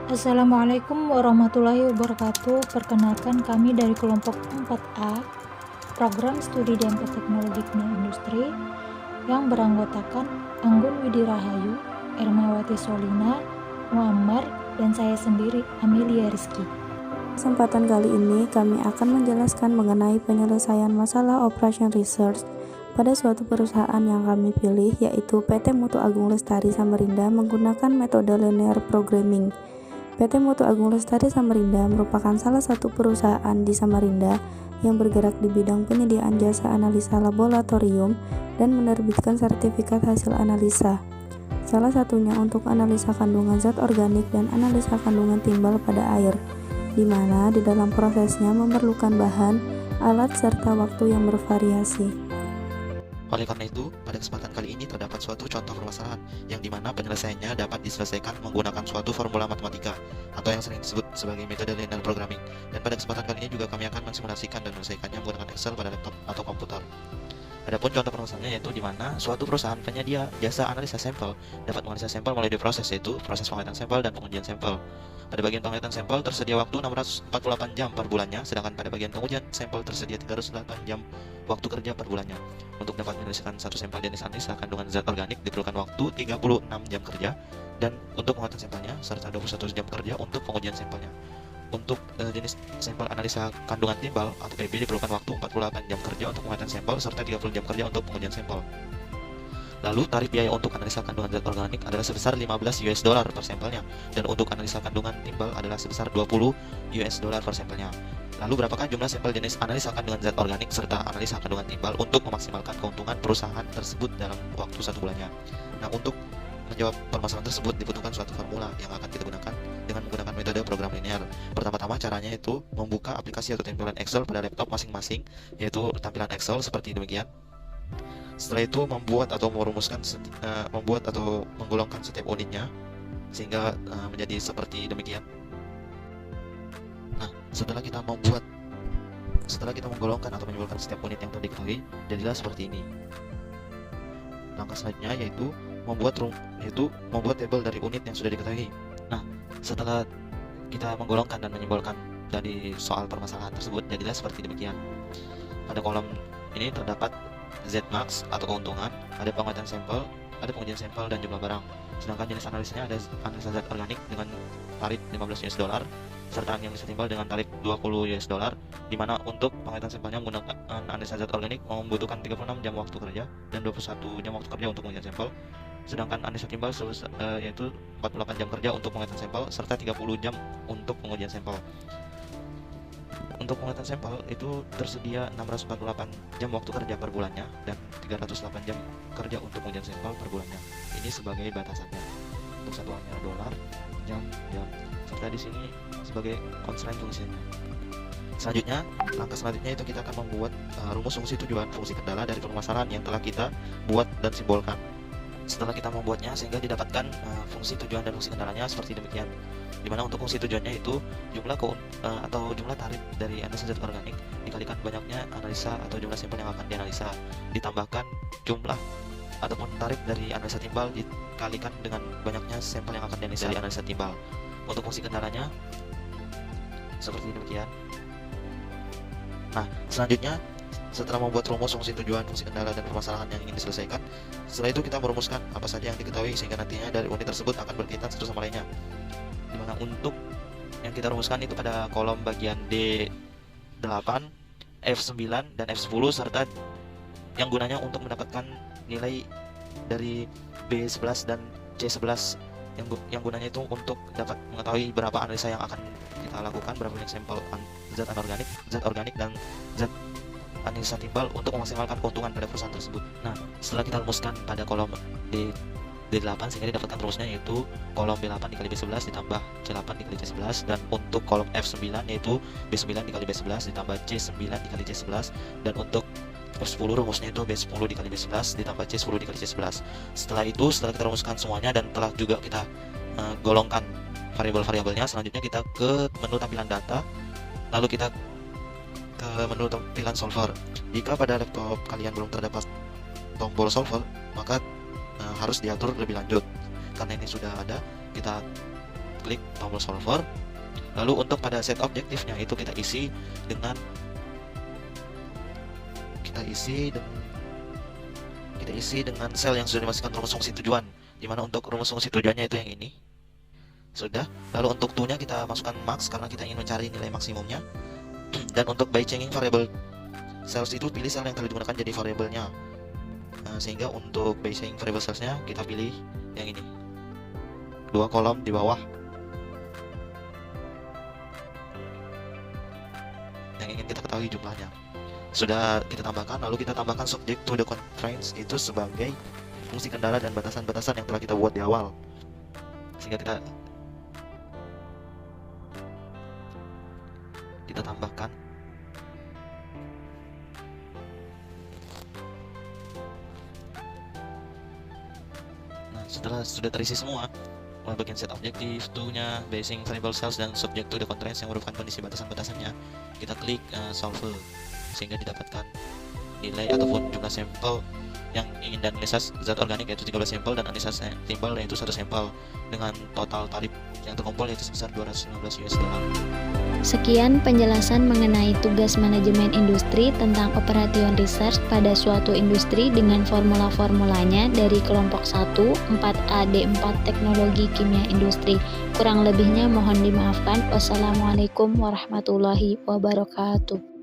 Assalamualaikum warahmatullahi wabarakatuh. Perkenalkan kami dari kelompok 4A, Program Studi DMP Teknologi Kimia Industri, yang beranggotakan Anggun Widi Rahayu, Ermawati Solina, Muammar, dan saya sendiri, Amelia Rizky. Kesempatan kali ini kami akan menjelaskan mengenai penyelesaian masalah operation research pada suatu perusahaan yang kami pilih, yaitu PT Mutu Agung Lestari Samarinda menggunakan metode linear programming. PT Mutu Agung Lestari Samarinda merupakan salah satu perusahaan di Samarinda yang bergerak di bidang penyediaan jasa analisa laboratorium dan menerbitkan sertifikat hasil analisa. Salah satunya untuk analisa kandungan zat organik dan analisa kandungan timbal pada air, di mana di dalam prosesnya memerlukan bahan, alat, serta waktu yang bervariasi. Oleh karena itu, pada kesempatan kali ini terdapat suatu contoh permasalahan yang dimana penyelesaiannya dapat diselesaikan menggunakan suatu formula matematika atau yang sering disebut sebagai metode linear programming. Dan pada kesempatan kali ini juga kami akan mensimulasikan dan menyelesaikannya menggunakan Excel pada laptop atau komputer. Adapun contoh permasalahannya yaitu di mana suatu perusahaan penyedia jasa analisa sampel dapat menganalisa sampel melalui dua proses, yaitu proses pengamatan sampel dan pengujian sampel. Pada bagian pengamatan sampel tersedia waktu 648 jam per bulannya, sedangkan pada bagian pengujian sampel tersedia 308 jam waktu kerja per bulannya. Untuk dapat menyelesaikan satu sampel jenis analisa kandungan zat organik diperlukan waktu 36 jam kerja, dan untuk pengamatan sampelnya serta 21 jam kerja untuk pengujian sampelnya. Untuk jenis sampel analisa kandungan timbal atau PB diperlukan waktu 48 jam kerja untuk pengamatan sampel serta 30 jam kerja untuk pengujian sampel. Lalu tarif biaya untuk analisa kandungan zat organik adalah sebesar 15 US dollar per sampelnya, dan untuk analisa kandungan timbal adalah sebesar 20 US dollar per sampelnya. Lalu berapakah jumlah sampel jenis analisa kandungan zat organik serta analisa kandungan timbal untuk memaksimalkan keuntungan perusahaan tersebut dalam waktu 1 bulannya? Nah, untuk menjawab permasalahan tersebut dibutuhkan suatu formula yang akan kita gunakan dengan menggunakan metode program linear. Pertama-tama caranya itu membuka aplikasi atau tampilan Excel pada laptop masing-masing, yaitu tampilan Excel seperti demikian. Setelah itu membuat atau menggolongkan setiap unitnya sehingga menjadi seperti demikian. Nah, setelah kita menggolongkan atau menyimbolkan setiap unit yang telah diketahui, jadilah seperti ini. Langkah selanjutnya yaitu membuat tabel dari unit yang sudah diketahui. Nah, setelah kita menggolongkan dan menyimbolkan dari soal permasalahan tersebut, jadilah seperti demikian. Pada kolom ini terdapat Zmax atau keuntungan, ada pengamatan sampel, ada pengujian sampel, dan jumlah barang. Sedangkan jenis analisisnya ada analisa zat organik dengan tarif 15 US dollar serta analisa timbal dengan tarif 20 US dollar, di mana untuk pengamatan sampelnya menggunakan analisa zat organik membutuhkan 36 jam waktu kerja dan 21 jam waktu kerja untuk pengujian sampel. Sedangkan analisa timbal yaitu 48 jam kerja untuk pengamatan sampel serta 30 jam untuk pengujian sampel. Untuk pengamatan sampel itu tersedia 648 jam waktu kerja per bulannya dan 308 jam kerja untuk pengujian sampel per bulannya. Ini sebagai batasannya. Untuk satuannya dolar, jam, serta di sini sebagai constraint fungsinya. Selanjutnya, langkah selanjutnya itu kita akan membuat rumus fungsi tujuan, fungsi kendala dari permasalahan yang telah kita buat dan simbolkan. Setelah kita membuatnya sehingga didapatkan fungsi tujuan dan fungsi kendalanya seperti demikian. Dimana untuk fungsi tujuannya itu jumlah tarif dari analisa zat organik dikalikan banyaknya analisa atau jumlah sampel yang akan dianalisa, ditambahkan jumlah ataupun tarif dari analisa timbal dikalikan dengan banyaknya sampel yang akan dianalisa dari analisa timbal. Untuk fungsi kendalanya seperti demikian. Nah, selanjutnya setelah membuat rumus fungsi tujuan, fungsi kendala, dan permasalahan yang ingin diselesaikan, setelah itu kita merumuskan apa saja yang diketahui sehingga nantinya dari unit tersebut akan berkaitan satu sama lainnya. Dimana untuk yang kita rumuskan itu pada kolom bagian D8, F9, dan F10 serta yang gunanya untuk mendapatkan nilai dari B11 dan C11 yang gunanya itu untuk dapat mengetahui berapa analisa yang akan kita lakukan, berapa banyak sampel zat organik, dan zat analisa timbal untuk memaksimalkan keuntungan pada perusahaan tersebut. Nah, setelah kita rumuskan pada kolom D8 sehingga didapatkan rumusnya yaitu kolom B8 dikali B11 ditambah C8 dikali C11, dan untuk kolom F9 yaitu B9 dikali B11 ditambah C9 dikali C11, dan untuk F10 rumusnya itu B10 dikali B11 ditambah C10 dikali C11. Setelah kita rumuskan semuanya dan telah juga kita golongkan variabel-variabelnya, selanjutnya kita ke menu tampilan data, lalu kita ke menu tampilan solver. Jika pada laptop kalian belum terdapat tombol solver, maka harus diatur lebih lanjut. Karena ini sudah ada, kita klik tombol solver. Lalu untuk pada set objektifnya itu kita isi dengan sel yang sudah dimasukkan rumus fungsi tujuan, dimana untuk rumus fungsi tujuannya itu yang ini. Sudah. Lalu untuk to-nya kita masukkan max karena kita ingin mencari nilai maksimumnya. Dan untuk by changing variable cells itu pilih sel yang telah digunakan jadi variabelnya. Sehingga untuk by changing variable cellsnya kita pilih yang ini, 2 kolom di bawah yang ingin kita ketahui jumlahnya. Sudah kita tambahkan, lalu kita tambahkan subject to the constraints itu sebagai fungsi kendala dan batasan-batasan yang telah kita buat di awal, sehingga kita tambahkan. Nah, setelah sudah terisi semua bagian set objektif, to-nya, basing variable cells, dan subject to the constraints yang merupakan kondisi batasan-batasannya, kita klik solve sehingga didapatkan nilai ataupun jumlah sampel yang ingin dianalisa zat organik yaitu 13 sampel dan analisa timbal yaitu 1 sampel dengan total tarif yang terkumpul yaitu sebesar $215. Sekian penjelasan mengenai tugas manajemen industri tentang operation research pada suatu industri dengan formula-formulanya dari kelompok 1, 4A, D4 Teknologi Kimia Industri. Kurang lebihnya mohon dimaafkan. Wassalamualaikum warahmatullahi wabarakatuh.